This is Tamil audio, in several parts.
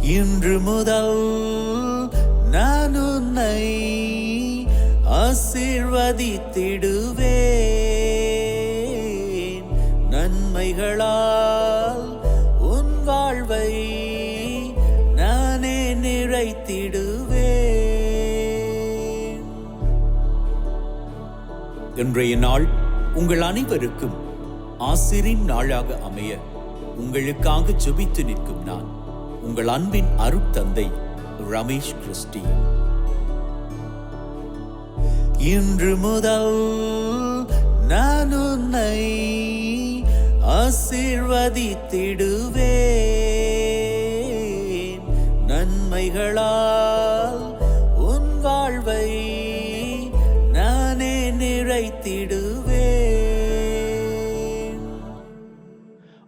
இன்று முதல் நான் உன்னை ஆசீர்வதித்திடுவேன். நன்மைகளால் உன் வாழ்வை நானே நிறைத்திடுவேன். இன்றைய நாள் உங்கள் அனைவருக்கும் ஆசிரின் நாளாக அமைய உங்களுக்காக ஜெபித்து நிற்கும் நான் உங்கள் அன்பின் அருட்தந்தை ரமேஷ் கிறிஸ்டி. இன்று முதல் நான் உன்னை ஆசீர்வதித்திடுவேன். நன்மைகளால் உன் வாழ்வை நானே நிறைத்திடுவேன்.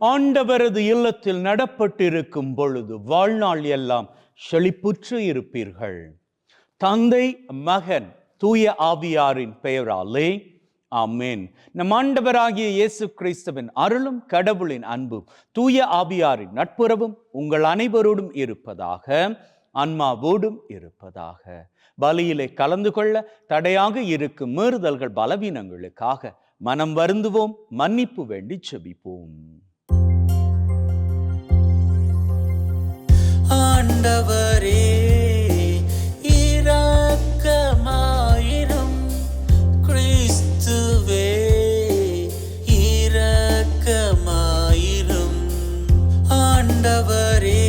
ஆண்டவரது இல்லத்தில் நடப்பட்டிருக்கும் பொழுது வாழ்நாள் எல்லாம் செழிப்புற்று இருப்பீர்கள். தந்தை, மகன், தூய ஆவியாரின் பெயராலே ஆமென். நம் ஆண்டவராகிய இயேசு கிறிஸ்துவின் அருளும் கடவுளின் அன்பும் தூய ஆவியாரின் நட்புறவும் உங்கள் அனைவரோடும் இருப்பதாக, ஆன்மாவோடும் இருப்பதாக. பலியிலே கலந்து கொள்ள தடையாக இருக்கும் மீறுதல்கள், பலவீனங்களுக்காக மனம் வருந்துவோம், மன்னிப்பு வேண்டி செபிப்போம். ஆண்டவரே இரக்கமாயிரும். கிறிஸ்துவே இரக்கமாயிரும். ஆண்டவரே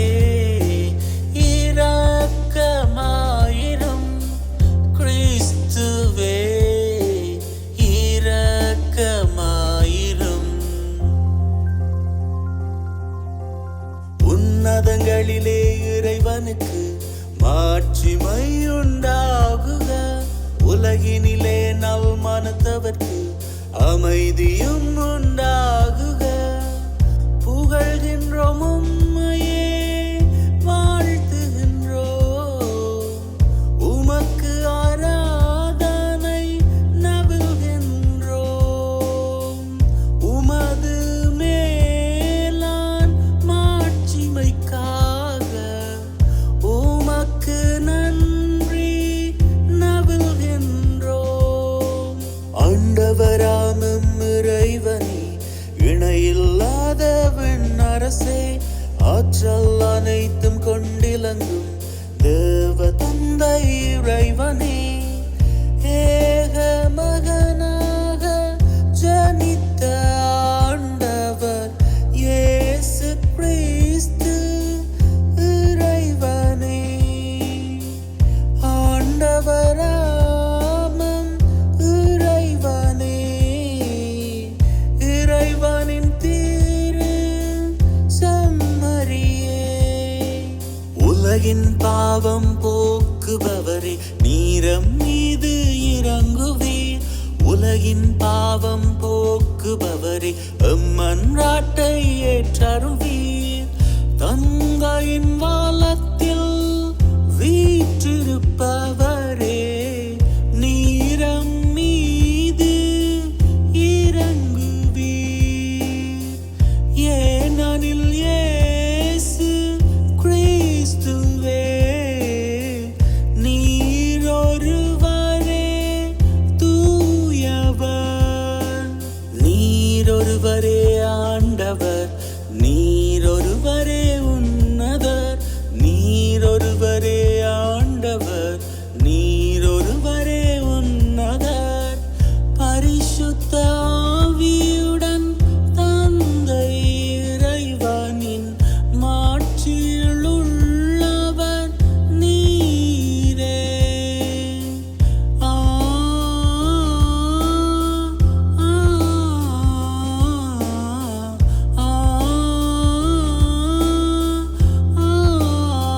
இரக்கமாயிரும். கிறிஸ்துவே இரக்கமாயிரும். உன்னதங்களிலே இறைவனுக்கு மாட்சிமை உண்டாகுக. உலகினிலே நல் மனத்தவர்க்கு அமைதியும் உண்டாகுக. புகழ்கின்றோம் உம்மையே, வாழ்த்துகின்றோம். உமக்கு ஆராதனை நவில்கின்றோம். உமது மேலான் மாட்சிமைக்காக உமக்கு நன்றி நவில்கின்றோம். ஆண்டவராமம் இறைவனே, இணையில்லாத விண்ணரசே, ஆற்றல் அனைத்தும் கொண்டிலங்கும் தேவ தந்தை இறைவனே, ஏக மகனாக ஜனித்த ஆண்டவர் இயேசு கிறிஸ்து இறைவனே. ஆண்டவராமம் இறைவனே, இறைவனின் திரு செம்மறியே. உலகின் பாவம் போக்குபவரே, நீரம் மீது இறங்குவீர். உலகின் பாவம் போக்குபவரே, எம்மன்றாட்டை ஏற்றருள்வீர். தங்கையின் வாலத்தில் வீற்றிருப்பவரே, நீரம் மீது இறங்குவீர். ஏனெனில் இயேசு கிறிஸ்துவே நீரொருவரே தூயவர். நீரொருவரே ஆண்டவர். நீரொருவரே உன்னதர். நீரொருவரே ஆண்டவர். நீரொருவரே உன்னதர். பரிசுத்த ஆவியுடன் தந்தை இறைவனின் மாட்சியில் உள்ளவர் நீரே. ஆ ஆ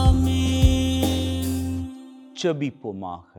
ஆமென். ஜெபிப்போமாக.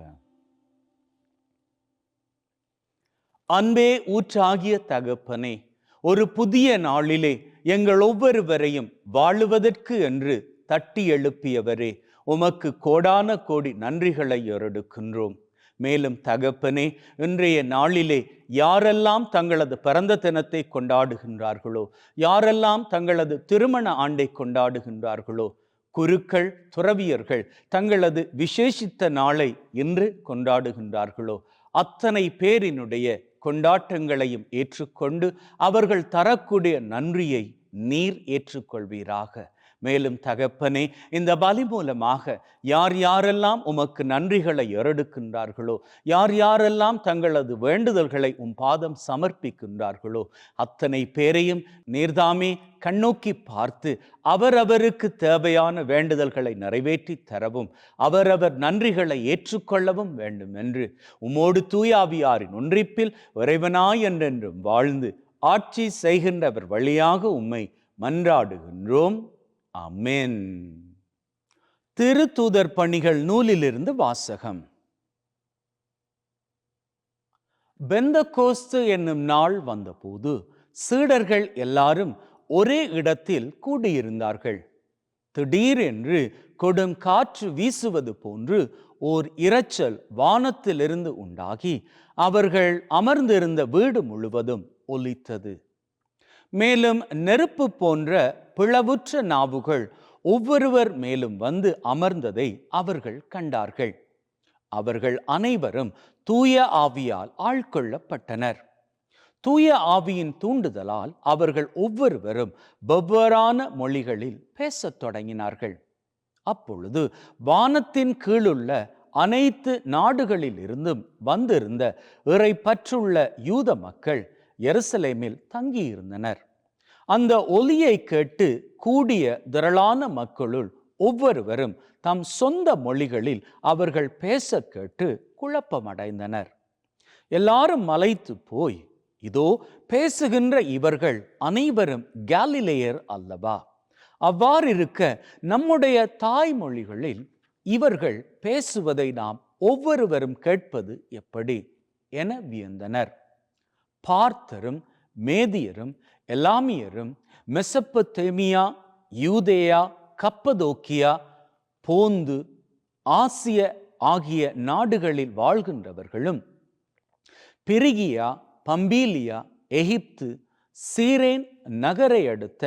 அன்பே ஊற்றாகிய தகப்பனே, ஒரு புதிய நாளிலே எங்கள் ஒவ்வொருவரையும் வாழுவதற்கு என்று தட்டி எழுப்பியவரே, உமக்கு கோடான கோடி நன்றிகளை ஏறெடுக்கின்றோம். மேலும் தகப்பனே, இன்றைய நாளிலே யாரெல்லாம் தங்களது பிறந்த தினத்தை கொண்டாடுகின்றார்களோ, யாரெல்லாம் தங்களது திருமண ஆண்டை கொண்டாடுகின்றார்களோ, குருக்கள், துறவியர்கள் தங்களது விசேஷித்த நாளை இன்று கொண்டாடுகின்றார்களோ அத்தனை பேரினுடைய கொண்டாட்டங்களையும் ஏற்றுக்கொண்டு அவர்கள் தரக்கூடிய நன்றியை நீர் ஏற்றுக்கொள்வீராக. மேலும் தகப்பனே, இந்த பலி மூலமாக யார் யாரெல்லாம் உமக்கு நன்றிகளை ஏறெடுக்கின்றார்களோ, யார் யாரெல்லாம் தங்களது வேண்டுதல்களை பாதம் சமர்ப்பிக்கின்றார்களோ அத்தனை பேரையும் நீர்தாமே கண்ணோக்கி பார்த்து அவரவருக்கு தேவையான வேண்டுதல்களை நிறைவேற்றி தரவும் அவரவர் நன்றிகளை ஏற்றுக்கொள்ளவும் வேண்டும் என்று உமோடு தூயாவியாரின் ஒன்றிப்பில் இறைவனாய் என்றென்றும் வாழ்ந்து ஆட்சி செய்கின்றவர் வழியாக உம்மை மன்றாடுகின்றோம். ஆமென். திருத்தூதர் பணிகள் நூலிலிருந்து வாசகம். பெந்தகோஸ்து என்னும் நாள் வந்தபோது சீடர்கள் எல்லாரும் ஒரே இடத்தில் கூடியிருந்தார்கள். திடீரென்று கொடும் காற்று வீசுவது போன்று ஓர் இரைச்சல் வானத்திலிருந்து உண்டாகி அவர்கள் அமர்ந்திருந்த வீடு முழுவதும் ஒலித்தது. மேலும் நெருப்பு போன்ற பிளவுற்ற நாவுகள் ஒவ்வொருவர் மேலும் வந்து அமர்ந்ததை அவர்கள் கண்டார்கள். அவர்கள் அனைவரும் தூய ஆவியால் ஆட்கொள்ளப்பட்டனர். தூய ஆவியின் தூண்டுதலால் அவர்கள் ஒவ்வொருவரும் வெவ்வேறான மொழிகளில் பேசத் தொடங்கினார்கள். அப்பொழுது வானத்தின் கீழுள்ள அனைத்து நாடுகளில் இருந்தும் வந்திருந்த இறைப்பற்றுள்ள யூத மக்கள் எருசலேமில் தங்கியிருந்தனர். அந்த ஒலியை கேட்டு கூடிய திரளான மக்களுள் ஒவ்வொருவரும் தம் சொந்த மொழிகளில் அவர்கள் பேச கேட்டு குழப்பமடைந்தனர். எல்லாரும் மலைத்து போய், இதோ பேசுகின்ற இவர்கள் அனைவரும் காலிலேயர் அல்லவா? அவ்வாறிருக்க நம்முடைய தாய்மொழிகளில் இவர்கள் பேசுவதை நாம் ஒவ்வொருவரும் கேட்பது எப்படி என வியந்தனர். பார்த்தரும் மேதியரும் எலாமியரும் மெசொப்பொத்தேமியா, யூதேயா, கப்பதோக்கியா, போந்து, ஆசிய ஆகிய நாடுகளில் வாழ்கின்றவர்களும் பிரிகியா, பம்பீலியா, எகிப்து, சீரேன் நகரை அடுத்த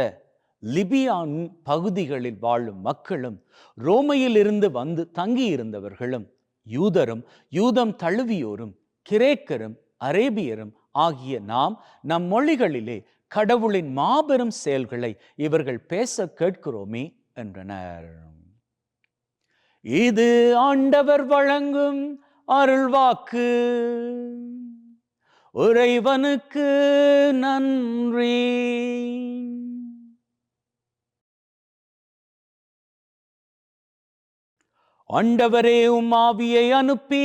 லிபியான் பகுதிகளில் வாழும் மக்களும் ரோமையிலிருந்து வந்து தங்கியிருந்தவர்களும் யூதரும் யூதம் தழுவியோரும் கிரேக்கரும் அரேபியரும் ஆகிய நாம் நம் மொழிகளிலே கடவுளின் மாபெரும் செயல்களை இவர்கள் பேச கேட்கிறோமே என்றனர். இது ஆண்டவர் வழங்கும் அருள்வாக்கு. இறைவனுக்கு நன்றி. ஆண்டவரே, உம் ஆவியை அனுப்பி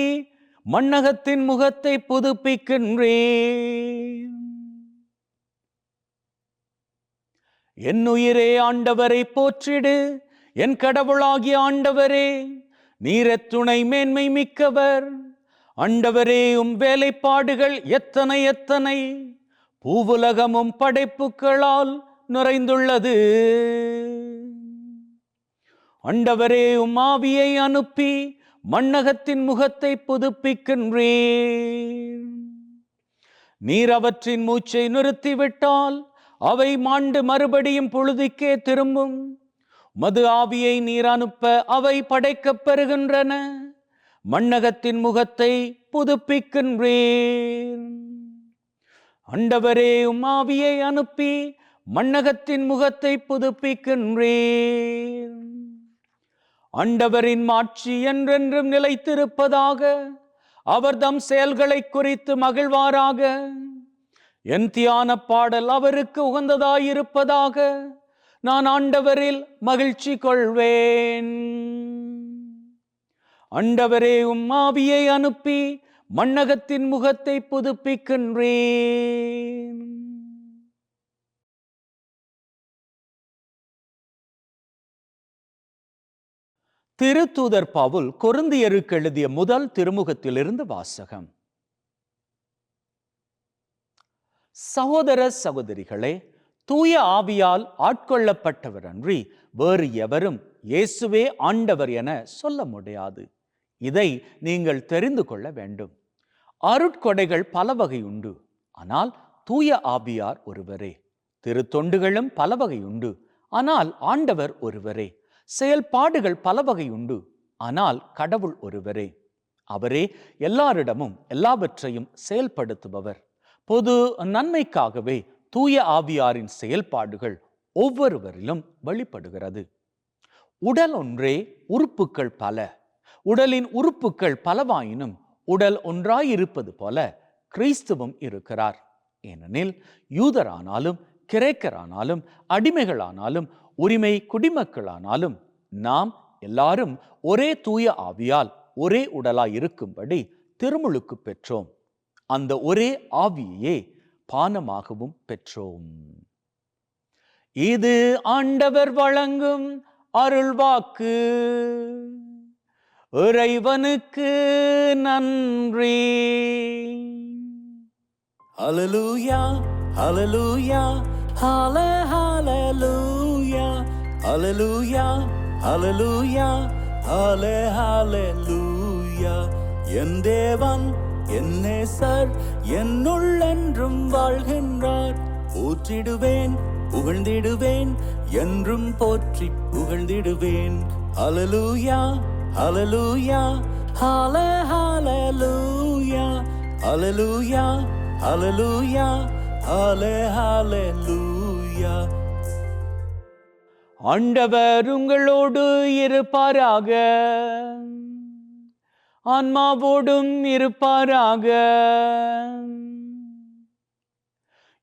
மண்ணகத்தின் முகத்தை புதுப்பிக்கின்றேன். என் உயிரே ஆண்டவரை போற்றிடு. என் கடவுளாகிய ஆண்டவரே, நீர் எத்துணை மேன்மை மிக்கவர். ஆண்டவரே, உம் வேலைப்பாடுகள் எத்தனை எத்தனை! பூவுலகமும் படைப்புகளால் நிறைந்துள்ளது. ஆண்டவரே, உம் ஆவியை அனுப்பி மண்ணகத்தின் முகத்தை புதுப்பிக்கின்றேன். நீர் அவற்றின் மூச்சை நிறுத்திவிட்டால் அவை மாண்டு மறுபடியும் பொழுதுக்கே திரும்பும். மது ஆவியை நீர் அனுப்ப அவை படைக்கப் பெறுகின்றன. மண்ணகத்தின் முகத்தை புதுப்பிக்கின்றேன். ஆண்டவரே, உம் ஆவியை அனுப்பி மண்ணகத்தின் முகத்தை புதுப்பிக்கின்றேன். ஆண்டவரின் மாட்சி என்றென்றும் நிலைத்திருப்பதாக. அவர் தம் செயல்களை குறித்து மகிழ்வாராக. என் தியான பாடல் அவருக்கு உகந்ததாயிருப்பதாக. நான் ஆண்டவரில் மகிழ்ச்சி கொள்வேன். ஆண்டவரே, உம் ஆவியை அனுப்பி மண்ணகத்தின் முகத்தை புதுப்பிக்கின்றேன். திருத்தூதர் பவுல் கொரிந்தியருக்கு எழுதிய முதல் திருமுகத்திலிருந்து வாசகம். சகோதர சகோதரிகளே, தூய ஆவியால் ஆட்கொள்ளப்பட்டவர் அன்றி வேறு எவரும் இயேசுவே ஆண்டவர் என சொல்ல முடியாது. இதை நீங்கள் தெரிந்து கொள்ள வேண்டும். அருட்கொடைகள் பல வகை உண்டு, ஆனால் தூய ஆவியார் ஒருவரே. திருத்தொண்டுகளும் பல வகை உண்டு, ஆனால் ஆண்டவர் ஒருவரே. செயல்பாடுகள் பல வகை உண்டு. ஆனால் கடவுள் ஒருவரே. அவரே எல்லாரிடமும் எல்லாவற்றையும் செயல்படுத்துபவர். பொது நன்மைக்காகவே தூய ஆவியாரின் செயல்பாடுகள் ஒவ்வொருவரிலும் வெளிப்படுகிறது. உடல் ஒன்றே, உறுப்புகள் பல. உடலின் உறுப்புகள் பலவாயினும் உடல் ஒன்றாயிருப்பது போல கிறிஸ்துவும் இருக்கிறார். ஏனெனில் யூதரானாலும் கிரேக்கரானாலும் அடிமைகளானாலும் உரிமை குடிமக்களானாலும் நாம் எல்லாரும் ஒரே தூய ஆவியால் ஒரே உடலாய் இருக்கும்படி திருமுழுக்கு பெற்றோம். அந்த ஒரே ஆவியையே பானமாகவும் பெற்றோம். இது ஆண்டவர் வழங்கும் அருள்வாக்கு. இறைவனுக்கு நன்றி. ஹல்லேலூயா, ஹல்லேலூயா, ஹல்லேலூயா, ஹல்லேலூயா, ஹல்லேலூயா, ஹல்லேலூயா. என் தேவன் என் நேசர் என்னுள் என்றும் வாழ்கின்றார். போற்றிடுவேன், புகழ்ந்திடுவேன், என்றும் போற்றி புகழ்ந்திடுவேன். ஹல்லேலூயா, ஹல்லேலூயா, ஹல்லேலூயா, ஹல்லேலூயா, ஹல்லேலூயா, ஹல்லேலூயா. ஆண்டவர் உங்களோடு இருப்பாராக. ஆன்மாவோடும் இருப்பாராக.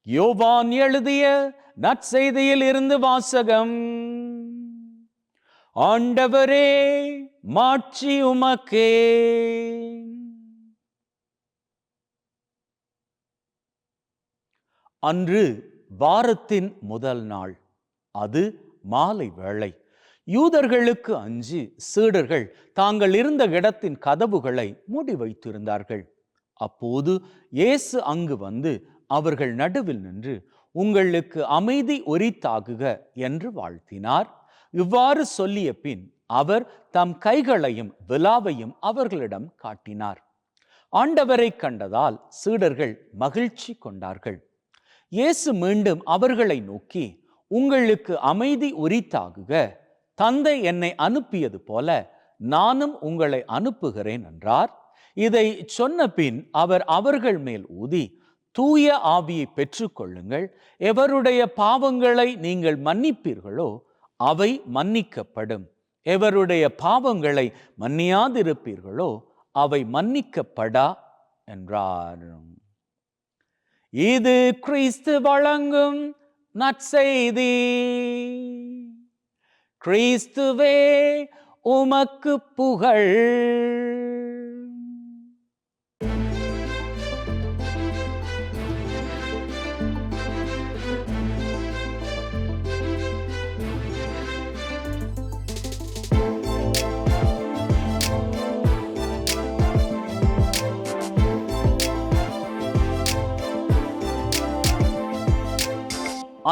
யோவான் எழுதிய நற்செய்தியில் இருந்து வாசகம். ஆண்டவரே, மாட்சி உமக்கே. அன்று வாரத்தின் முதல் நாள். அது மாலை வேளை. யூதர்களுக்கு அஞ்சி சீடர்கள் தாங்கள் இருந்த இடத்தின் கதவுகளை மூடி வைத்திருந்தார்கள். அப்போது இயேசு அங்கு வந்து அவர்கள் நடுவில் நின்று, உங்களுக்கு அமைதி உரித்தாகுக என்று வாழ்த்தினார். இவ்வாறு சொல்லிய பின் அவர் தம் கைகளையும் விலாவையும் அவர்களிடம் காட்டினார். ஆண்டவரை கண்டதால் சீடர்கள் மகிழ்ச்சி கொண்டார்கள். இயேசு மீண்டும் அவர்களை நோக்கி, உங்களுக்கு அமைதி உரித்தாகுக. தந்தை என்னை அனுப்பியது போல நானும் உங்களை அனுப்புகிறேன் என்றார். இதை சொன்ன பின் அவர் அவர்கள் மேல் ஊதி, தூய ஆவியை பெற்றுக்கொள்ளுங்கள். எவருடைய பாவங்களை நீங்கள் மன்னிப்பீர்களோ அவை மன்னிக்கப்படும். எவருடைய பாவங்களை மன்னியாதிருப்பீர்களோ அவை மன்னிக்கப்படா என்றார். இது கிறிஸ்து வழங்கும் நற்செய்தி. கிறிஸ்துவே உமக்கு புகழ்.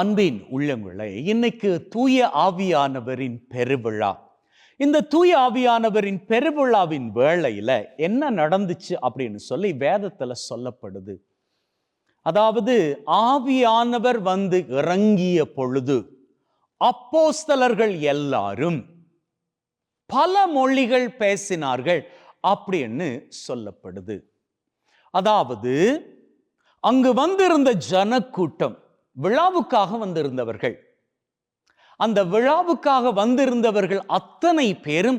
அன்பின் உள்ளங்களே, இன்னைக்கு தூய ஆவியானவரின் பெருவிழா. இந்த தூய ஆவியானவரின் பெருவிழாவின் வேளையில என்ன நடந்துச்சு அப்படின்னு சொல்லி வேதத்துல சொல்லப்படுது. அதாவது ஆவியானவர் வந்து இறங்கிய பொழுது அப்போஸ்தலர்கள் எல்லாரும் பல மொழிகள் பேசினார்கள் அப்படின்னு சொல்லப்படுது. அதாவது அங்கு வந்திருந்த ஜனக்கூட்டம், விழாவுக்காக வந்திருந்தவர்கள், அந்த விழாவுக்காக வந்திருந்தவர்கள் அத்தனை பேரும்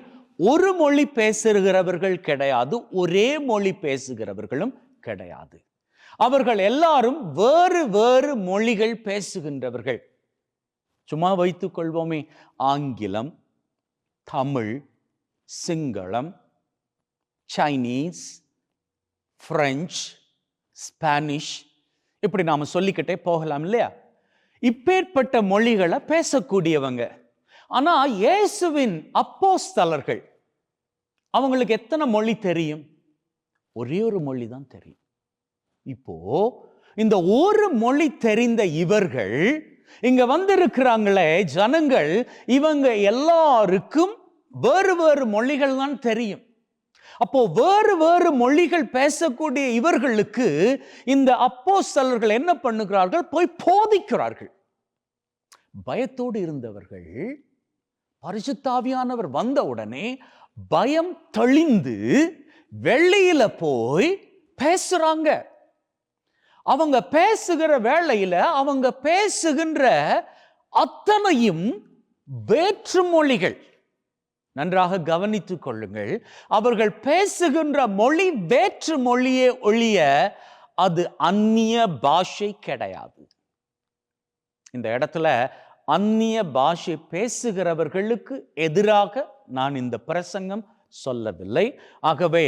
ஒரு மொழி பேசுகிறவர்கள் கிடையாது, ஒரே மொழி பேசுகிறவர்களும் கிடையாது. அவர்கள் எல்லாரும் வேறு வேறு மொழிகள் பேசுகின்றவர்கள். சும்மா வைத்துக் கொள்வோமே, ஆங்கிலம், தமிழ், சிங்களம், சைனீஸ், பிரெஞ்சு, ஸ்பானிஷ், இப்படி நாம சொல்லிக்கிட்டே போகலாம் இல்லையா? இப்பேற்பட்ட மொழிகளை பேசக்கூடியவங்க. ஆனா இயேசுவின் அப்போஸ்தலர்கள், அவங்களுக்கு எத்தனை மொழி தெரியும்? ஒரே ஒரு மொழி தான் தெரியும். இப்போ இந்த ஒரு மொழி தெரிந்த இவர்கள் இங்க வந்திருக்கிறாங்களே ஜனங்கள், இவங்க எல்லாருக்கும் வேறு வேறு மொழிகள் தான் தெரியும். அப்போ வேறு வேறு மொழிகள் பேசக்கூடிய இவர்களுக்கு இந்த அப்போஸ்தலர்கள் என்ன பண்ணுகிறார்கள்? போய் போதிக்கிறார்கள். பயத்தோடு இருந்தவர்கள் பரிசுத்தாவியானவர் வந்த உடனே பயம் தெளிந்து வெளியில போய் பேசுறாங்க. அவங்க பேசுகிற வேளையில அவங்க பேசுகின்ற அத்தனையும் வேற்று மொழிகள். நன்றாக கவனித்துக் கொள்ளுங்கள். அவர்கள் பேசுகின்ற மொழி வேற்று மொழியே ஒழிய அது அந்நிய பாஷை கிடையாது. இந்த இடத்துல அந்நிய பாஷை பேசுகிறவர்களுக்கு எதிராக நான் இந்த பிரசங்கம் சொல்லவில்லை. ஆகவே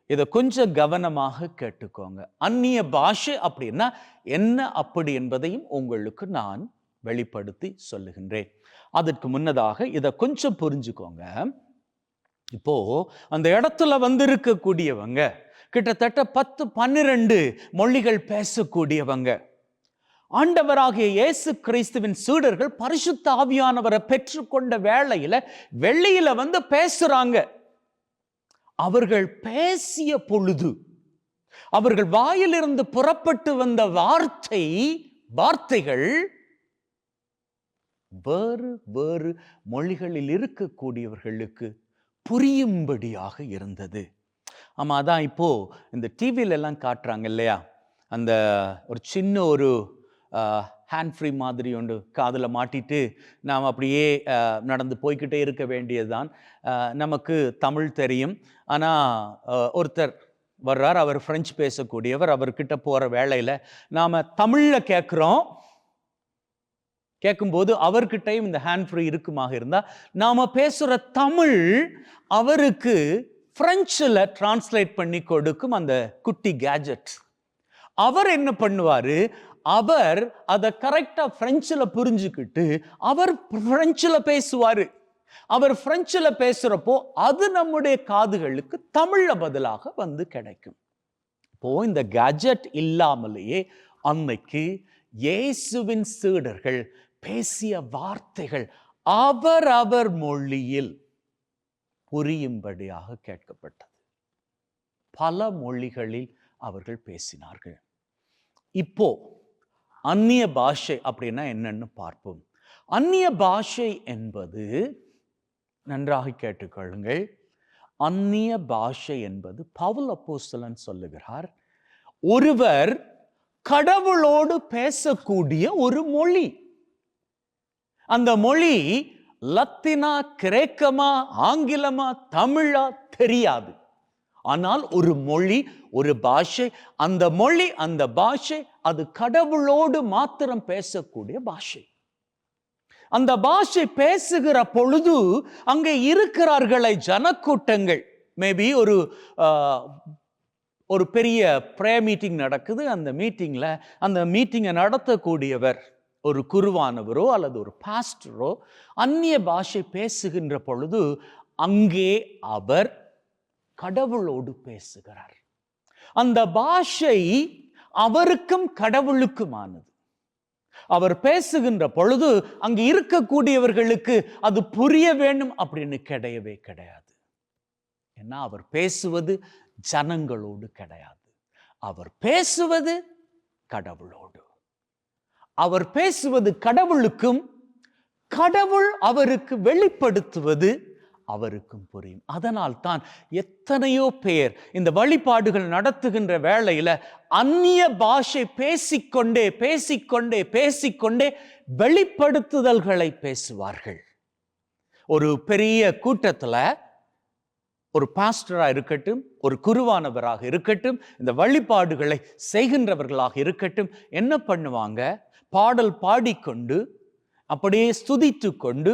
இதை கொஞ்சம் கவனமாக கேட்டுக்கோங்க. அந்நிய பாஷை அப்படின்னா என்ன அப்படி என்பதையும் உங்களுக்கு நான் வெளிப்படுத்தி சொல்லுகின்றேன். அதற்கு முன்னதாக இதை கொஞ்சம் புரிஞ்சுக்கோங்க. இப்போ அந்த இடத்துல வந்திருக்கக்கூடியவங்க கிட்டத்தட்ட 10-12 மொழிகள் பேசக்கூடியவங்க. ஆண்டவராகிய இயேசு கிறிஸ்துவின் சீடர்கள் பரிசுத்த ஆவியானவரை பெற்றுக்கொண்ட வேளையில வெளியில வந்து பேசுறாங்க. அவர்கள் பேசிய பொழுது அவர்கள் வாயிலிருந்து புறப்பட்டு வந்த வார்த்தைகள் வேறு வேறு மொழிகளில் இருக்கக்கூடியவர்களுக்கு புரியும்படியாக இருந்தது. ஆமா, அதான் இப்போ இந்த டிவில எல்லாம் காட்டுறாங்க இல்லையா, அந்த ஒரு சின்ன ஒரு ஹேண்ட் ஃப்ரீ மாதிரி ஒன்று காதில் மாட்டிட்டு நாம் அப்படியே நடந்து போய்கிட்டே இருக்க வேண்டியதுதான். நமக்கு தமிழ் தெரியும், ஆனால் ஒருத்தர் வர்றார், அவர் ஃப்ரெஞ்சு பேசக்கூடியவர். அவர்கிட்ட போகிற வேளையில் நாம் தமிழில் கேட்கும்போது அவர்கிட்டையும் இந்த ஹேண்ட் ஃப்ரீ இருக்குமாக இருந்தால் நாம் பேசுகிற தமிழ் அவருக்கு ஃப்ரெஞ்சில் டிரான்ஸ்லேட் பண்ணி கொடுக்கும் அந்த குட்டி கேஜெட். அவர் என்ன பண்ணுவார், அவர் அதை கரெக்டாக ஃப்ரெஞ்சில் புரிஞ்சுக்கிட்டு அவர் ஃப்ரெஞ்சில் பேசுவார். அவர் ஃப்ரெஞ்சில் பேசுகிறப்போ அது நம்முடைய காதுகளுக்கு தமிழில் பதிலாக வந்து கிடைக்கும். இப்போ இந்த கேஜெட் இல்லாமலேயே அன்னைக்கு இயேசுவின் சீடர்கள் பேசிய வார்த்தைகள் அவர் மொழியில் புரியும்படியாக கேட்கப்பட்டது. பல மொழிகளில் அவர்கள் பேசினார்கள். இப்போ அந்நிய பாஷை அப்படின்னா என்னன்னு பார்ப்போம். அந்நிய பாஷை என்பது, நன்றாக கேட்டுக்கொள்ளுங்கள், அந்நிய பாஷை என்பது பவுல் அப்போஸ்தலன் சொல்லுகிறார், ஒருவர் கடவுளோடு பேசக்கூடிய ஒரு மொழி. அந்த மொழி லத்தீனா, கிரேக்கமா, ஆங்கிலமா, தமிழா தெரியாது. ஆனால் ஒரு மொழி, ஒரு பாஷை, அந்த மொழி, அந்த பாஷை அது கடவுளோடு மாத்திரம் பேசக்கூடிய பாஷை. அந்த பாஷை பேசுகிற பொழுது அங்கே இருக்கிறார்களே ஜனக்கூட்டங்கள், மேபி ஒரு பெரிய ப்ரேயர் மீட்டிங் நடக்குது. அந்த மீட்டிங்கை நடத்தக்கூடியவர் ஒரு குருவானவரோ அல்லது ஒரு பாஸ்டரோ அந்நிய பாஷை பேசுகின்ற பொழுது அங்கே அவர் கடவுளோடு பேசுகிறார். அந்த பாஷை அவருக்கும் கடவுளுக்குமானது. அவர் பேசுகின்ற பொழுது அங்கு இருக்கக்கூடியவர்களுக்கு அது புரிய வேண்டும் அப்படின்னு கிடையவே கிடையாது. ஏன்னா அவர் பேசுவது ஜனங்களோடு கிடையாது, அவர் பேசுவது கடவுளோடு. அவர் பேசுவது கடவுளுக்கும், கடவுள் அவருக்கு வெளிப்படுத்துவது அவருக்கும் புரியும். அதனால் தான் எத்தனையோ பேர் இந்த வழிபாடுகள் நடத்துகின்ற வேளையில அந்நிய பாஷை பேசிக்கொண்டே வெளிப்படுத்துதல்களை பேசுவார்கள். ஒரு பெரிய கூட்டத்துல ஒரு பாஸ்டரா இருக்கட்டும், ஒரு குருவானவராக இருக்கட்டும், இந்த வழிபாடுகளை செய்கின்றவர்களாக இருக்கட்டும், என்ன பண்ணுவாங்க, பாடல் பாடிக்கொண்டு அப்படியே ஸ்துதித்து கொண்டு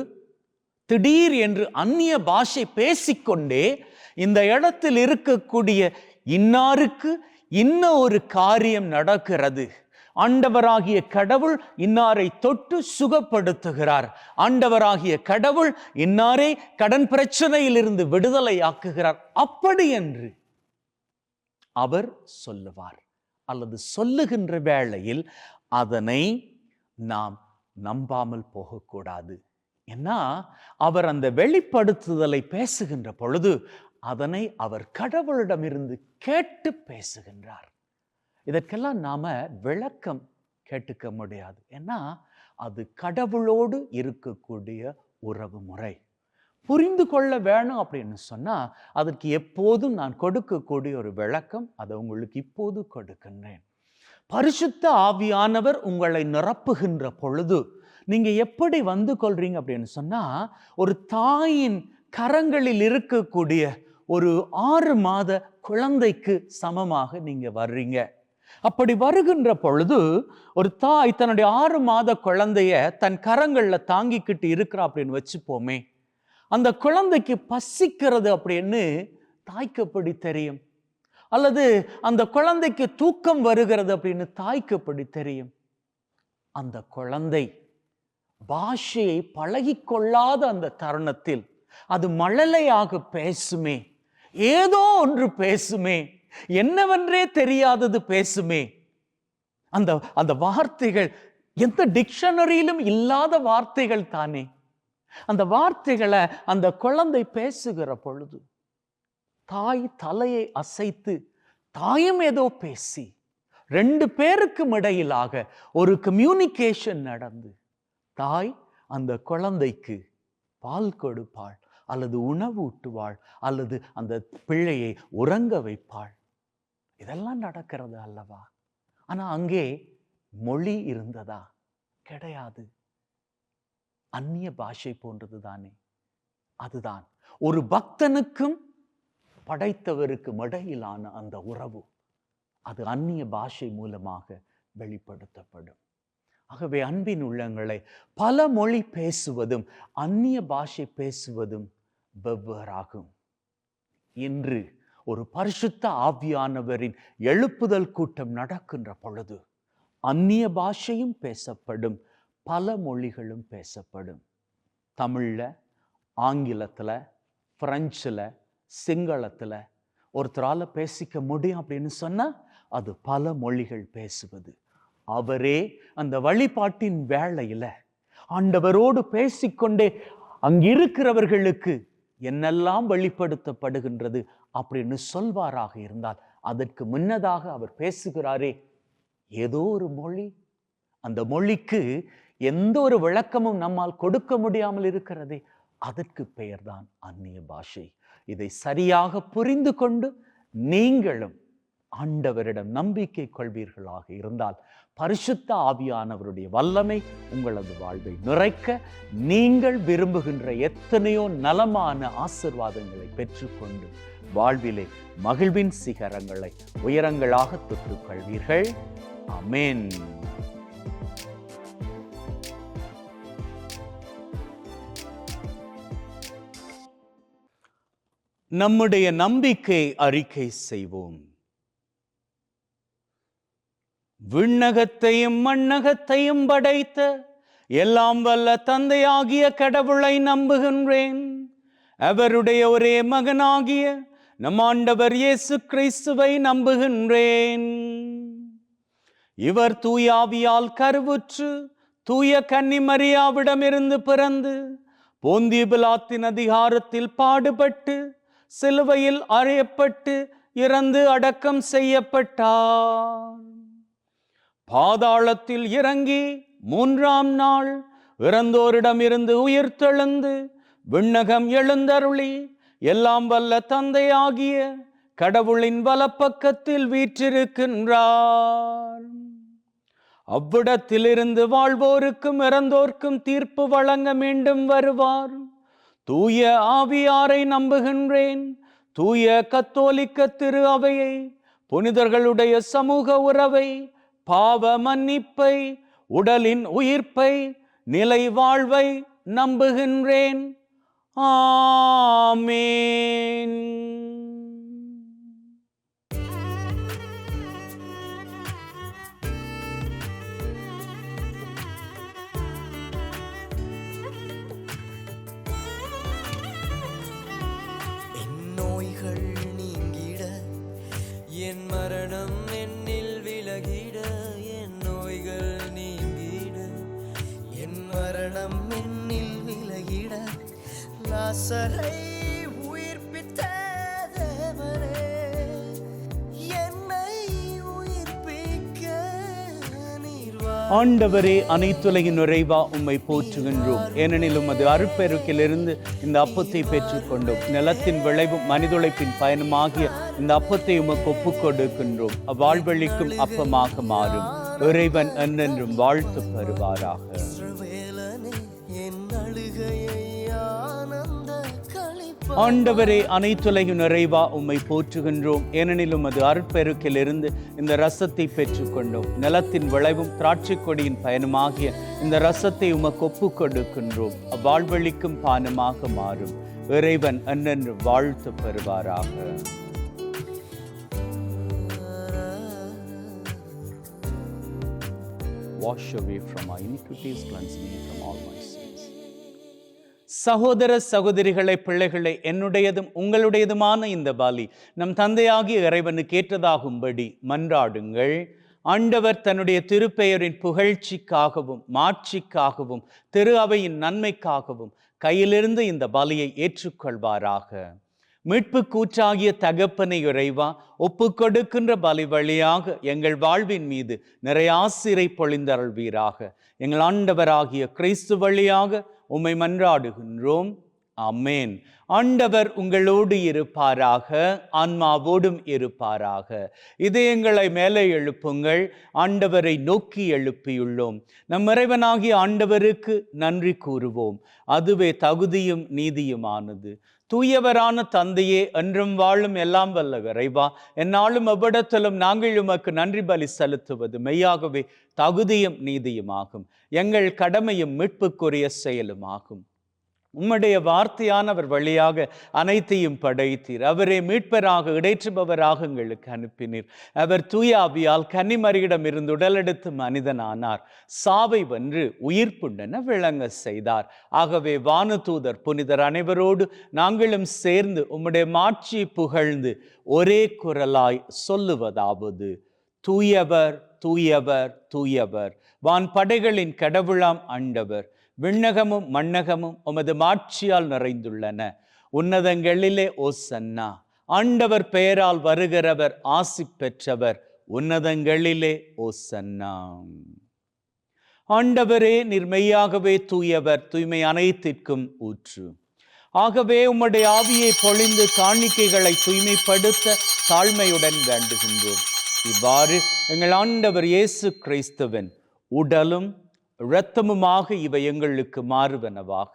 திடீர் என்று அந்நிய பாஷை பேசிக்கொண்டே இந்த இடத்தில் இருக்கக்கூடிய இன்னாருக்கு இன்ன ஒரு காரியம் நடக்கிறது, ஆண்டவராகிய கடவுள் இன்னாரை தொட்டு சுகப்படுத்துகிறார், ஆண்டவராகிய கடவுள் இன்னாரை கடன் பிரச்சனையிலிருந்து விடுதலை ஆக்குகிறார், அப்படி என்று அவர் சொல்லுவார். அல்லது சொல்லுகின்ற வேளையில் அதனை நாம் நம்பாமல் போகக்கூடாது. ஏன்னா அவர் அந்த வெளிப்படுத்துதலை பேசுகின்ற பொழுது அதனை அவர் கடவுளிடமிருந்து கேட்டு பேசுகின்றார். இதற்கெல்லாம் நாம விளக்கம் கேட்டுக்க முடியாது. ஏன்னா அது கடவுளோடு இருக்கக்கூடிய உறவு முறை. புரிந்து கொள்ள வேணும் அப்படின்னு சொன்னா அதற்கு எப்போதும் நான் கொடுக்கக்கூடிய ஒரு விளக்கம் அதை உங்களுக்கு இப்போது கொடுக்கின்றேன். பரிசுத்த ஆவியானவர் உங்களை நிரப்புகின்ற பொழுது நீங்க எப்படி வந்து கொள்றீங்க அப்படின்னு சொன்னா, ஒரு தாயின் கரங்களில் இருக்கக்கூடிய ஒரு 6 மாத குழந்தைக்கு சமமாக நீங்க வர்றீங்க. அப்படி வருகின்ற பொழுது ஒரு தாய் தன்னுடைய 6 மாத குழந்தைய தன் கரங்கள்ல தாங்கிக்கிட்டு இருக்கிறா அப்படின்னு வச்சுப்போமே, அந்த குழந்தைக்கு பசிக்கிறது அப்படின்னு தாய்க்கு எப்படி தெரியும்? அல்லது அந்த குழந்தைக்கு தூக்கம் வருகிறது அப்படின்னு தாய்க்கு எப்படி தெரியும்? அந்த குழந்தை பாஷையை பழகிக்கொள்ளாத அந்த தருணத்தில் அது மழலையாக பேசுமே, ஏதோ ஒன்று பேசுமே, என்னவென்றே தெரியாதது பேசுமே. அந்த அந்த வார்த்தைகள் எந்த டிக்ஷனரியிலும் இல்லாத வார்த்தைகள் தானே. அந்த வார்த்தைகளை அந்த குழந்தை பேசுகிற பொழுது தாய் தலையை அசைத்து தாயும் ஏதோ பேசி 2 பேருக்கும் இடையிலாக ஒரு கம்யூனிகேஷன் நடந்து தாய் அந்த குழந்தைக்கு பால் கொடுப்பாள், அல்லது உணவு ஊட்டுவாள், அல்லது அந்த பிள்ளையை உறங்க வைப்பாள். இதெல்லாம் நடக்கிறது அல்லவா? ஆனா அங்கே மொழி இருந்ததா? கிடையாது. அந்நிய பாஷை போன்றது தானே. அதுதான் ஒரு பக்தனுக்கும் படைத்தவருக்கும் இடையிலான அந்த உறவு. அது அந்நிய பாஷை மூலமாக வெளிப்படுத்தப்படும். ஆகவே அன்பின் உள்ளங்களை, பல மொழி பேசுவதும் அந்நிய பாஷை பேசுவதும் வெவ்வேறாகும். இன்று ஒரு பரிசுத்த ஆவியானவரின் எழுப்புதல் கூட்டம் நடக்கின்ற பொழுது அந்நிய பாஷையும் பேசப்படும், பல மொழிகளும் பேசப்படும். தமிழ்ல, ஆங்கிலத்துல, பிரெஞ்சுல, சிங்களத்துல ஒருத்தரால பேசிக்க முடியும் அப்படின்னு சொன்னா அது பல மொழிகள் பேசுவது. அவரே அந்த வழிபாட்டின் வேளையில ஆண்டவரோடு பேசிக்கொண்டே அங்கிருக்கிறவர்களுக்கு என்னெல்லாம் வெளிப்படுத்தப்படுகின்றது அப்படின்னு சொல்வாராக இருந்தால், அதற்கு முன்னதாக அவர் பேசுகிறாரே ஏதோ ஒரு மொழி, அந்த மொழிக்கு எந்த ஒரு விளக்கமும் நம்மால் கொடுக்க முடியாமல் இருக்கிறதே, அதற்கு பெயர்தான் அந்நிய பாஷை. இதை சரியாக புரிந்து கொண்டு நீங்களும் ஆண்டவரிடம் நம்பிக்கை கொள்வீர்களாக இருந்தால் பரிசுத்த ஆவியானவருடைய வல்லமை உங்களது வாழ்வை நிறைக்க நீங்கள் விரும்புகின்ற எத்தனையோ நலமான ஆசீர்வாதங்களை பெற்றுக்கொண்டு வாழ்விலே மகிழ்வின் சிகரங்களை உயரங்களாக தொட்டுக் கொள்வீர்கள். ஆமென். நம்முடைய நம்பிக்கை அறிக்கை செய்வோம். விண்ணகத்தையும் மண்ணகத்தையும் படைத்த எல்லாம் வல்ல தந்தையாகிய கடவுளை நம்புகின்றேன். அவருடைய ஒரே மகனாகிய நம் ஆண்டவர் இயேசு கிறிஸ்துவை நம்புகின்றேன். இவர் தூய ஆவியால் கருவுற்று தூய கன்னி மரியாவிடமிருந்து பிறந்து போந்திய பிலாத்தின் அதிகாரத்தில் பாடுபட்டு சிலுவையில் அறையப்பட்டு இறந்து அடக்கம் செய்யப்பட்டார். பாதாளத்தில் இறங்கி 3ஆம் நாள் இறந்தோரிடமிருந்து உயிர்த்தெழுந்து விண்ணகம் எழுந்தருளி எல்லாம் வல்ல தந்தையாகிய கடவுளின் வலப்பக்கத்தில் வீற்றிருக்கின்றார். அவ்விடத்திலிருந்து வாழ்வோருக்கும் இறந்தோர்க்கும் தீர்ப்பு வழங்க மீண்டும் வருவார். தூய ஆவியாரை நம்புகின்றேன். தூய கத்தோலிக்க திரு அவையை, புனிதர்களுடைய சமூக உறவை, பாவ மன்னிப்பை, உடலின் உயிர்ப்பை, நிலை வாழ்வை நம்புகின்றேன். ஆமென். என் மரணம் என்னில் விலகிட, என் நோய்கள் நீங்கிட, என் மரணம் என்னில் விலகிட, லாசரை உயிர்ப்பித்த தேவனே, என்னை உயிர்ப்பிக்க நீர் வா. ஆண்டவரே, அனைத்துலகின் நிறைவா உம்மை போற்றுகின்றோம். ஏனெனில் உமது அருட்பெருக்கிலிருந்து இந்த அப்பத்தை பெற்றுக்கொண்டோம். நிலத்தின் விளைவும் மனிதுழைப்பின் பயனுமாகிய இந்த அப்பத்தை உமக்கு ஒப்புக் கொடுக்கின்றோம். அவ்வாழ்வழிக்கும் அப்பமாக மாறும். இறைவன் என்றென்றும் வாழ்த்து பெறுவாராக. ஆண்டவரே, அனைத்துலகின் நிறைவா உம்மை போற்றுகின்றோம். ஏனெனில் உமது அருட்பெருக்கிலிருந்து இந்த ரசத்தை பெற்றுக்கொண்டோம். நிலத்தின் விளைவும் திராட்சை கொடியின் பயனுமாகிய இந்த ரசத்தை உமக்கு ஒப்புக் கொடுக்கின்றோம். அவ்வாழ்வழிக்கும் பானமாக மாறும். இறைவன் என்றென்று வாழ்த்து பெறுவாராக. Wash away from my iniquities, cleanse me from all my sins. சகோதர சகோதரிகளை, பிள்ளைகளை, என்னுடையதும் உங்களுடையதுமான இந்த பலி நம் தந்தையாகிய இறைவனுக்கு ஏற்றதாகும்படி மன்றாடுங்கள். ஆண்டவர் தன்னுடைய திருப்பெயரின் புகழ்ச்சிக்காகவும் மாட்சிக்காகவும் திரு அவையின் நன்மைக்காகவும் கையிலிருந்து இந்த பலியை ஏற்றுக்கொள்வாராக. மீட்பு கூற்றாகிய தகப்பனை இறைவா, ஒப்புக் கொடுக்கின்ற பலி வழியாக எங்கள் வாழ்வின் மீது நிறைய ஆசிரை பொழிந்தருள்வீராக. எங்கள் ஆண்டவராகிய கிறிஸ்து வழியாக உம்மை மன்றாடுகின்றோம். ஆமென். ஆண்டவர் உங்களோடு இருப்பாராக, ஆன்மாவோடும் இருப்பாராக. இதயங்களை மேலே எழுப்புங்கள். ஆண்டவரை நோக்கி எழுப்பியுள்ளோம். நம் இறைவனாகிய ஆண்டவருக்கு நன்றி கூறுவோம். அதுவே தகுதியும் நீதியுமானது. தூயவரான தந்தையே, என்றும் வாழும் எல்லாம் வல்ல இறைவா, எந்நாளும் எவ்விடத்திலும் நாங்கள் உமக்கு நன்றி பலி செலுத்துவது மெய்யாகவே தகுதியும் நீதியுமாகும். எங்கள் கடமையும் மீட்புக்குரிய செயலுமாகும். உம்முடைய வார்த்தையானவர் வழியாக அனைத்தையும் படைத்தீர். அவரே மீட்பராக இடைற்றுபவராக எங்களுக்கு அனுப்பினீர். அவர் தூய ஆவியால் கன்னிமரியிடம் இருந்து உடலெடுத்து மனிதனானார். சாவை வென்று உயிர்ப்புண்டென விளங்க செய்தார். ஆகவே வானதூதர் புனிதர் அனைவரோடு நாங்களும் சேர்ந்து உம்முடைய மாட்சியை புகழ்ந்து ஒரே குரலாய் சொல்லுவதாவது: தூயவர், தூயவர், தூயவர், வான் படைகளின் கடவுளாம் ஆண்டவர். விண்ணகமும் மண்ணகமும் உமது மாட்சியால் நிறைந்துள்ளன. உன்னதங்களிலே ஓசன்னா. ஆண்டவர் பெயரால் வருகிறவர் ஆசி பெற்றவர். உன்னதங்களிலே ஓசன்னா. ஆண்டவரே, நீர் மெய்யாகவே தூயவர், தூய்மை அனைத்திற்கும் ஊற்று. ஆகவே உம்முடைய ஆவியை பொழிந்து காணிக்கைகளை தூய்மைப்படுத்த தாழ்மையுடன் வேண்டுகின்றோம். இவ்வாறு எங்கள் ஆண்டவர் இயேசு கிறிஸ்துவின் உடலும் இரத்தமுமாக இவை எங்களுக்கு மாறுவனவாக.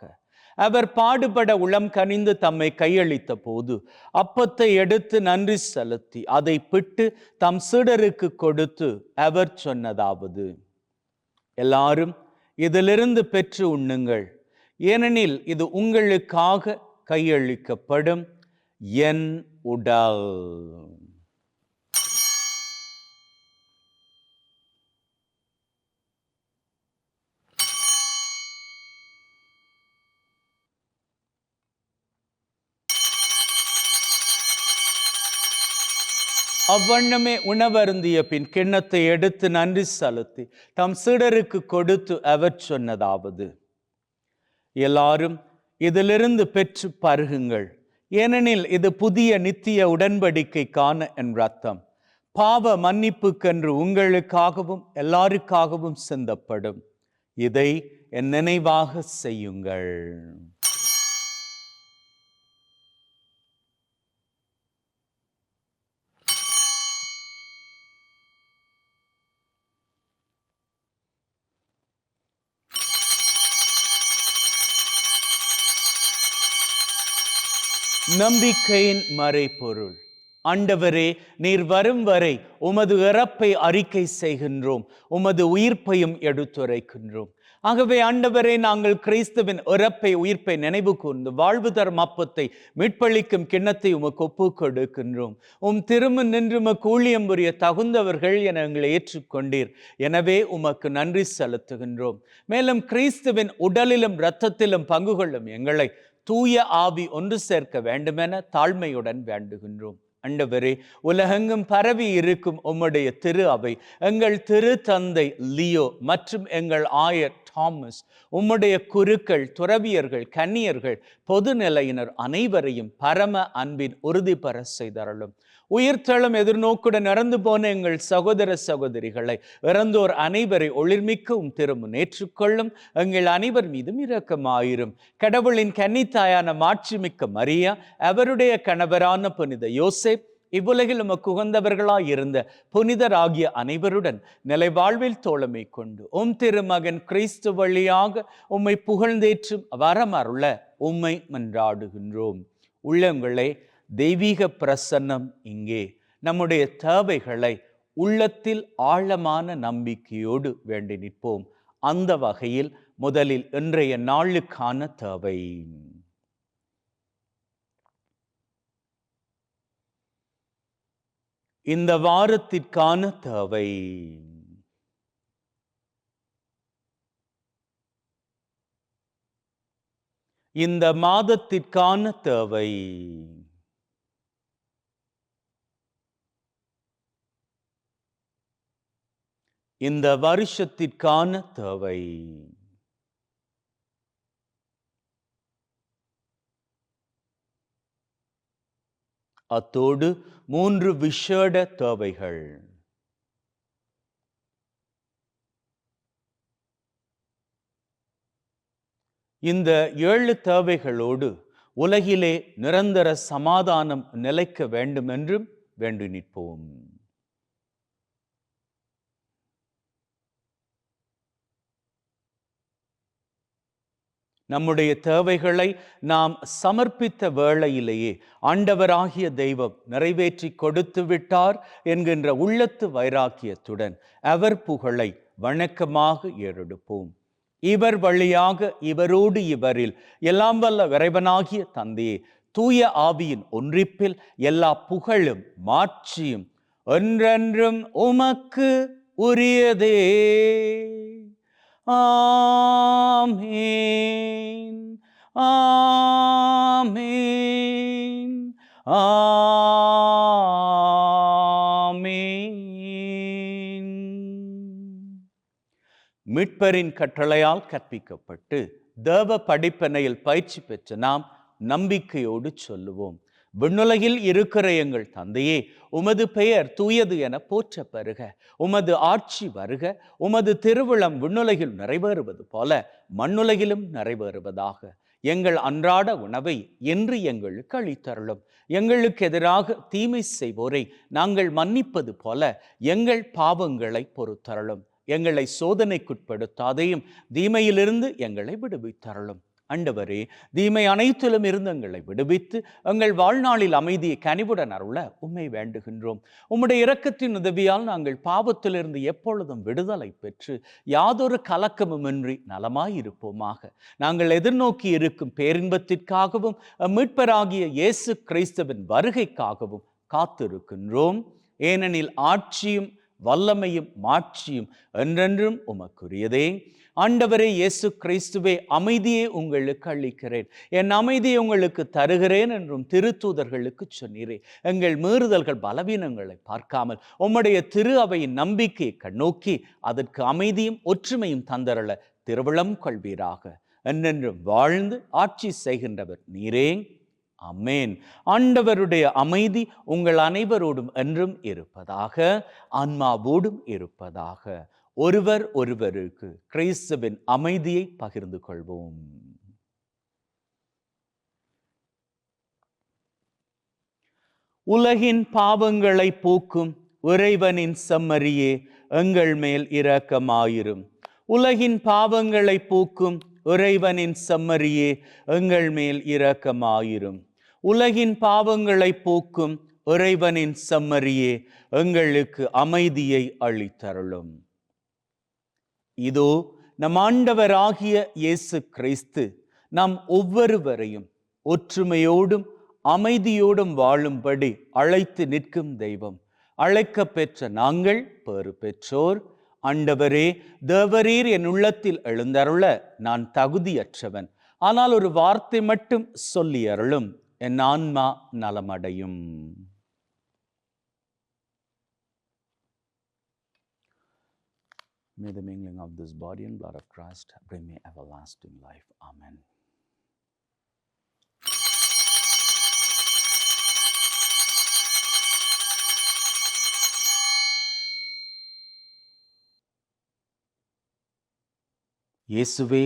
அவர் பாடுபட உளம் கனிந்து தம்மை கையளித்த போது அப்பத்தை எடுத்து நன்றி செலுத்தி அதை பிட்டு தம் சீடருக்கு கொடுத்து அவர் சொன்னதாவது: எல்லாரும் இதிலிருந்து பெற்று உண்ணுங்கள், ஏனெனில் இது உங்களுக்காக கையளிக்கப்படும் என் உடல். அவ்வண்ணமே உணவருந்திய பின் கிண்ணத்தை எடுத்து நன்றி செலுத்தி தம் சீடருக்கு கொடுத்து அவர் சொன்னதாவது: எல்லாரும் இதிலிருந்து பெற்று பருகுங்கள், ஏனெனில் இது புதிய நித்திய உடன்படிக்கைக்கான என் இரத்தம். பாவ மன்னிப்புக்கென்று உங்களுக்காகவும் எல்லாருக்காகவும் சிந்தப்படும். இதை என் நினைவாக செய்யுங்கள். நம்பிக்கையின் மறைபொருள். ஆண்டவரே, நீர் வரும் வரை உமது இறப்பை அறிக்கை செய்கின்றோம், உமது உயிர்ப்பையும் எடுத்துரைக்கின்றோம். ஆகவே ஆண்டவரே, நாங்கள் கிறிஸ்துவின் இறப்பை உயிர்ப்பை நினைவு கூர்ந்து வாழ்வு தரும் அப்பத்தை மீட்பளிக்கும் கிண்ணத்தை உமக்கு ஒப்புக் கொடுக்கின்றோம். திரும்ப நின்று உமக்கு ஊழியம் புரிய தகுந்தவர்கள் என எங்களை ஏற்றுக்கொண்டீர். எனவே உமக்கு நன்றி செலுத்துகின்றோம். மேலும் கிறிஸ்துவின் உடலிலும் இரத்தத்திலும் பங்கு கொள்ளும் எங்களை தூய ஆவி ஒன்று சேர்க்க வேண்டுமென தாழ்மையுடன் வேண்டுகின்றோம். ஆண்டவரே, உலகெங்கும் பரவி இருக்கும் உம்முடைய திரு அவை எங்கள் திரு தந்தை லியோ மற்றும் எங்கள் ஆயர் தாமஸ், உம்முடைய குருக்கள், துறவியர்கள், கன்னியர்கள், பொதுநிலையினர் அனைவரையும் பரம அன்பின் உறுதி பெற செய்தருளும். உயிர்த்தெழும் எதிர்நோக்குடன் இறந்து போன எங்கள் சகோதர சகோதரிகளை, இறந்தோர் அனைவரை ஒளிர்மிக்க திருமுன் ஏற்றுக்கொள்ளும். எங்கள் அனைவர் மீதும் இரக்கமாயிரும். கடவுளின் கன்னித்தாயான மாட்சிமிக்க மரியா, அவருடைய கணவரான புனித யோசேப், இவ்வுலகில் உமக்கு உகந்தவர்களாய் இருந்த புனிதராகிய அனைவருடன் நிலை வாழ்வில் தோழமை கொண்டு திருமகன் கிறிஸ்து வழியாக உம்மை புகழ்ந்தேற்றும் வரமருள உம்மை மன்றாடுகின்றோம். உள்ளங்களே, தெய்வீக பிரசன்னம் இங்கே நம்முடைய தேவைகளை உள்ளத்தில் ஆழமான நம்பிக்கையோடு வேண்டி நிற்போம். அந்த வகையில் முதலில் இன்றைய நாளுக்கான தேவை. இந்த வாரத்திற்கான தேவை. இந்த மாதத்திற்கான தேவை. இந்த வருஷத்திற்கான தேவை. அத்தோடு 3 விசேட தேவைகள். இந்த 7 தேவைகளோடு உலகிலே நிரந்தர சமாதானம் நிலைக்க வேண்டும் என்றும் வேண்டி நிற்போம். நம்முடைய தேவைகளை நாம் சமர்ப்பித்த வேளையிலேயே ஆண்டவராகிய தெய்வம் நிறைவேற்றி கொடுத்து விட்டார் என்கின்ற உள்ளத்து வைராக்கியத்துடன் அவர் புகழை வணக்கமாக ஏறெடுப்போம். இவர் வழியாக, இவரோடு, இவரில் எல்லாம் வல்ல இறைவனாகிய தந்தையே, தூய ஆவியின் ஒன்றிப்பில் எல்லா புகழும் மாட்சியும் என்றென்றும் உமக்கு உரியதே. ஆமீன், ஆமீன், ஆமீன். மீட்பரின் கட்டளையால் கற்பிக்கப்பட்டு தேவ படிப்பனையில் பயிற்சி பெற்ற நாம் நம்பிக்கையோடு சொல்லுவோம். விண்ணுலகில் இருக்கிற எங்கள் தந்தையே, உமது பெயர் தூயது என போற்ற பெறுக. உமது ஆட்சி வருக. உமது திருவிழம் விண்ணுலகில் நிறைவேறுவது போல மண்ணுலகிலும் நிறைவேறுவதாக. எங்கள் அன்றாட உணவை இன்று எங்களுக்கு அளித்தருளும். எங்களுக்கு எதிராக தீமை செய்வோரை நாங்கள் மன்னிப்பது போல எங்கள் பாவங்களை பொறுத்தருளும். எங்களை சோதனைக்குட்படுத்தாதையும் தீமையிலிருந்து எங்களை விடுவித்தருளும். ஆண்டவரே, தீமை அனைத்திலும் இருந்து எங்களை விடுவித்து எங்கள் வாழ்நாளில் அமைதியை கனிவுடன் அருள உம்மை வேண்டுகின்றோம். உம்முடைய இரக்கத்தின் உதவியால் நாங்கள் பாவத்திலிருந்து எப்பொழுதும் விடுதலை பெற்று யாதொரு கலக்கமுமின்றி நலமாயிருப்போமாக. நாங்கள் எதிர்நோக்கி இருக்கும் பேரின்பத்திற்காகவும் மீட்பராகிய இயேசு கிறிஸ்துவின் வருகைக்காகவும் காத்திருக்கின்றோம். ஏனெனில் ஆட்சியும் வல்லமையும் மாட்சியும் என்றென்றும் உமக்குரியதே. ஆண்டவரே இயேசு கிறிஸ்துவே, அமைதியை உங்களுக்கு அளிக்கிறேன், என் அமைதியை உங்களுக்கு தருகிறேன் என்றும் திருத்தூதர்களுக்கு சொன்னீரே. எங்கள் மீறுதல்கள் பலவீனங்களை பார்க்காமல் உம்முடைய திரு அவையின் நம்பிக்கையை கண்ணோக்கி அதற்கு அமைதியும் ஒற்றுமையும் தந்தரள திருவிழம் கொள்வீராக. என்றென்றும் வாழ்ந்து ஆட்சி செய்கின்றவர் நீரே. ஆமென். ஆண்டவருடைய அமைதி உங்கள் அனைவரோடும் என்றும் இருப்பதாக, ஆன்மாவோடும் இருப்பதாக. ஒருவர் ஒருவருக்கு கிறிஸ்துவின் அமைதியை பகிர்ந்து கொள்வோம். உலகின் பாவங்களை போக்கும் இறைவனின் செம்மறியே, எங்கள் மேல் இரக்கமாயிரும். உலகின் பாவங்களை போக்கும் இறைவனின் செம்மறியே, எங்கள் மேல் இரக்கமாயிரும். உலகின் பாவங்களை போக்கும் இறைவனின் செம்மறியே, எங்களுக்கு அமைதியை அளித்தருளும். இதோ நம் ஆண்டவராகிய இயேசு கிறிஸ்து நம் ஒவ்வொருவரையும் ஒற்றுமையோடும் அமைதியோடும் வாழும்படி அழைத்து நிற்கும் தெய்வம். அழைக்க பெற்ற நாங்கள் பேறு பெற்றோர். ஆண்டவரே, தேவரீர் என் உள்ளத்தில் எழுந்தருள நான் தகுதியற்றவன். ஆனால் ஒரு வார்த்தை மட்டும் சொல்லி அருளும், என் ஆன்மா நலமடையும். May the mingling of this body and blood of Christ bring me everlasting life. Amen. இயேசுவே,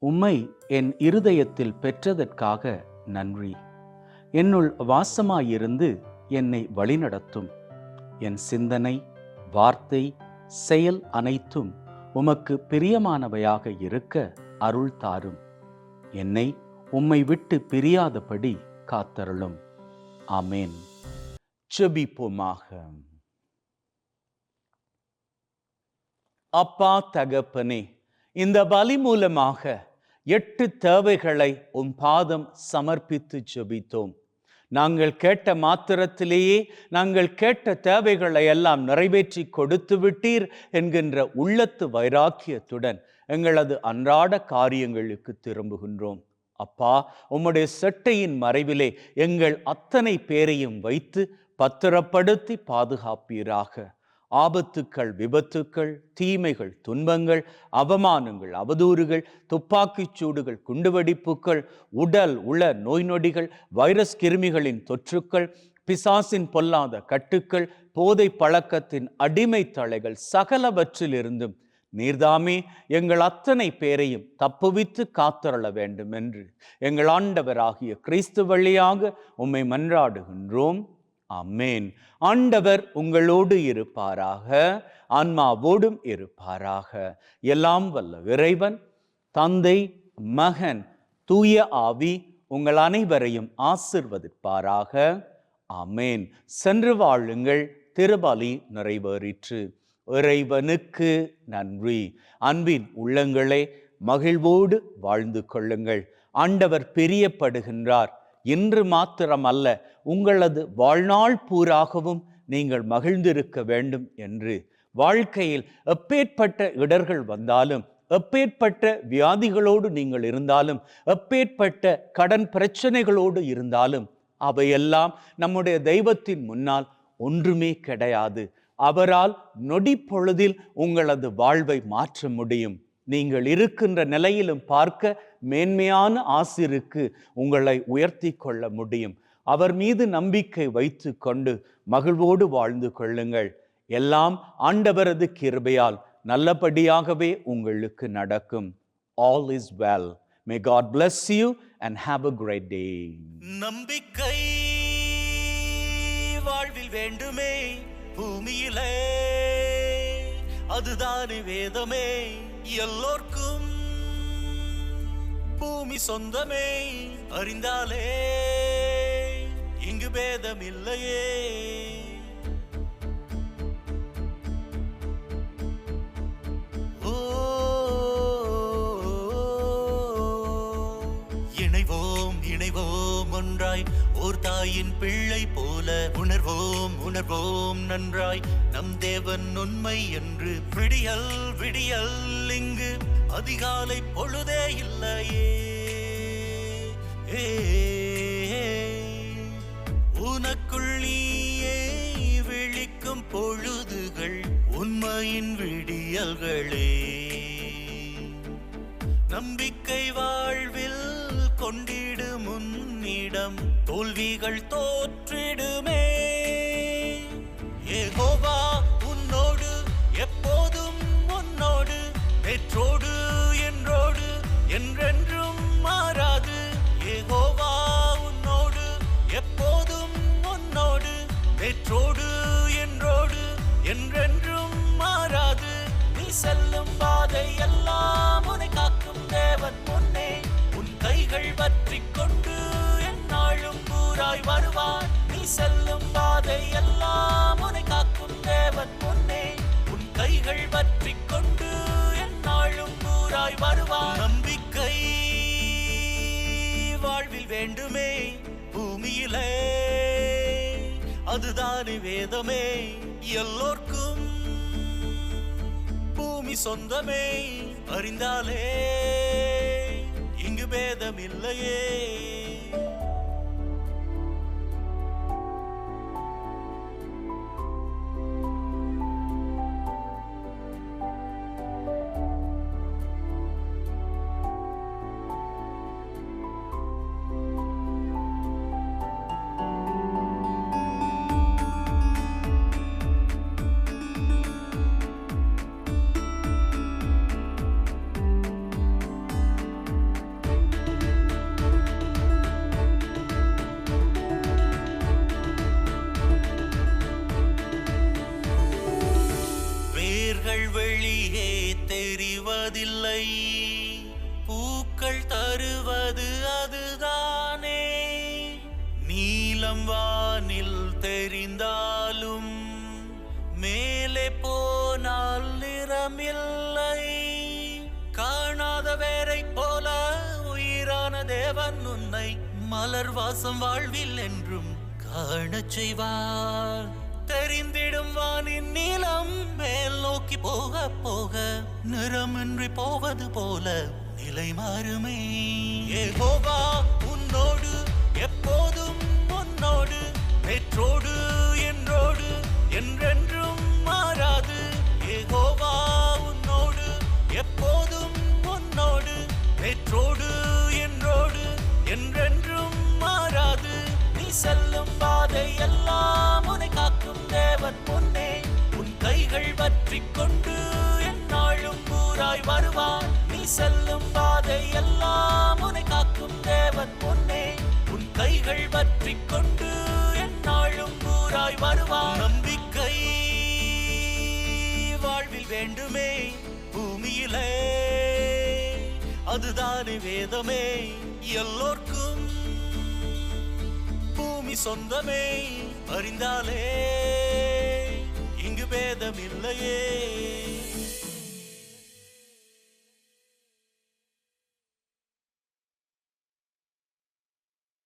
உம்மை என் இருதயத்தில் பெற்றதற்காக நன்றி. என்னுள் வாசமாயிருந்து என்னை வழிநடத்தும். என் சிந்தனை, வார்த்தை, செயல் அனைத்தும் உமக்கு பிரியமானவையாக இருக்க அருள் தாரும். என்னை உம்மை விட்டு பிரியாதபடி காத்தருளும். ஆமேன். ஜெபிப்போமாக. அப்பா தகப்பனே, இந்த பலி மூலமாக 8 தேவைகளை உம் பாதம் சமர்ப்பித்து ஜெபித்தோம். நாங்கள் கேட்ட மாத்திரத்திலேயே நாங்கள் கேட்ட தேவைகளை எல்லாம் நிறைவேற்றி கொடுத்து விட்டீர் என்கின்ற உள்ளத்து வைராக்கியத்துடன் எங்களது அன்றாட காரியங்களுக்கு திரும்புகின்றோம். அப்பா, உம்முடைய செட்டையின் மறைவிலே எங்கள் அத்தனை பேரையும் வைத்து பத்திரப்படுத்தி பாதுகாப்பீராக. ஆபத்துக்கள், விபத்துக்கள், தீமைகள், துன்பங்கள், அவமானங்கள், அவதூறுகள், துப்பாக்கிச் சூடுகள், குண்டுவெடிப்புகள், உடல் உள நோய் நொடிகள், வைரஸ் கிருமிகளின் தொற்றுக்கள், பிசாசின் பொல்லாத கட்டுக்கள், போதை பழக்கத்தின் அடிமை தலைகள் சகலவற்றிலிருந்தும் நீர்தாமே எங்கள் அத்தனை பேரையும் தப்புவித்து காத்தருள வேண்டும் என்று எங்கள் ஆண்டவராகிய கிறிஸ்து வழியாக உம்மை மன்றாடுகின்றோம். ஆமென். ஆண்டவர் உங்களோடு இருப்பாராக, ஆன்மாவோடும் இருப்பாராக. எல்லாம் வல்ல இறைவன் தந்தை, மகன், தூய ஆவி உங்கள் அனைவரையும் ஆசீர்வதிப்பாராக. ஆமென். சென்று வாழுங்கள். திருபலி நிறைவேறிற்று. இறைவனுக்கு நன்றி. அன்பின் உள்ளங்களே, மகிழ்வோடு வாழ்ந்து கொள்ளுங்கள். ஆண்டவர் பிரியப்படுகின்றார். இன்று மாத்திரமல்ல, உங்களது வாழ்நாள் பூராகவும் நீங்கள் மகிழ்ந்திருக்க வேண்டும் என்று. வாழ்க்கையில் எப்பேற்பட்ட இடர்கள் வந்தாலும், எப்பேற்பட்ட வியாதிகளோடு நீங்கள் இருந்தாலும், எப்பேற்பட்ட கடன் பிரச்சனைகளோடு இருந்தாலும், அவையெல்லாம் நம்முடைய தெய்வத்தின் முன்னால் ஒன்றுமே கிடையாது. அவரால் நொடி பொழுதில் உங்களது வாழ்வை மாற்ற முடியும். நீங்கள் இருக்கின்ற நிலையிலும் பார்க்க மேன்மையான ஆசிருக்கு உங்களை உயர்த்தி கொள்ள முடியும். அவர் மீது நம்பிக்கை வைத்து கொண்டு மகிழ்வோடு வாழ்ந்து கொள்ளுங்கள். எல்லாம் ஆண்டவரது கிருபையால் நல்லபடியாகவே உங்களுக்கு நடக்கும். All is well. May God bless you and have a great day. நம்பிக்கை வாழ்வில் வேண்டுமே, பூமியிலே அதுதானே வேதமே. எல்லோர்க்கும் பூமி சொந்தமே, அறிந்தாலே இங்கு பேதம் இல்லையே. இணைவோம் இணைவோம் ஒன்றாய், ஓர் தாயின் பிள்ளை போல உணர்வோம் உணர்வோம் நன்றாய். நம் தேவன் உண்மை என்று விடியல் விடியல் இங்கு அதிகாலை பொழுதே இல்லையே. உனக்குள் நீயே விழிக்கும் பொழுதுகள் உண்மையின் விடியல்களே. நம்பிக்கை வாழ்வில் கொண்டிடு முன்னிடம், தோல்விகள் தோற்றிடுமே. யெகோவா உன்னோடு எப்போதும் உன்னோடு, நேற்றோடு என்றோடு என்றென்றும் மாறாது. யெகோவா உன்னோடு எப்போதும் உன்னோடு, நேற்றோடு என்றோடு என்றென்றும் மாறாது. நீ செல்லும் பாதை எல்லாம் உன்னை காக்கும் தேவன் முன்னே. உன் கைகள் பற்றிக் கொண்டு எந்நாளும் கூராய் வருவார். நீ செல்லும் பாதை எல்லாம் உன்னை காக்கும் தேவன் முன்னே. உன் கைகள் பற்றிக் கொண்டு எந்நாளும் கூராய் வருவார். நம்பிக்கை வாழ்வில் வேண்டுமே, பூமியிலே அதுதானே வேதமே. எல்லோர்க்கும் பூமி சொந்தமே, அறிந்தாலே இங்கு பேதம் இல்லையே. நீலம் வானில் தெரிந்தாலும் மேலே போனால் நிறமில்லை. காணாத வேரை போல உயிரான தேவன் உன்னை மலர் வாசம் வாழ்வில் என்றும் காணச் செய்வார். தெரிந்திடும் வானின் நீளம் மேல் நோக்கி போக போக நிறமின்றி போவது போல நிலை மாறுமே. யெகோவா உன்னோடு எப்போதும் உன்னோடு நேற்றோடு என்றோடு என்றென்றும் மாறாது. யெகோவா உன்னோடு எப்போதும் உன்னோடு நேற்றோடு என்றோடு என்றென்றும் மாறாது. நீ செல்லும் பாதை எல்லாம் உன்னை காக்கும் தேவன் முன்னே உன் கைகள் பற்றிக் கொண்டு எந்நாளும் ஊராய் வருவார். நீ செல்லும் பாதை எல்லாம் உன்னை காக்கும் தேவன் முன்னே உன் கைகள் பற்றிக் கொண்டு எந்நாளும் ஊராய் வருவார். நம்பிக்கை வாழ்வில் வேண்டுமே பூமியிலே, அதுதானே வேதமே எல்லோர்க்கும். பூமி சொந்தமே அறிந்தாலே இங்கு பேதம் இல்லையே.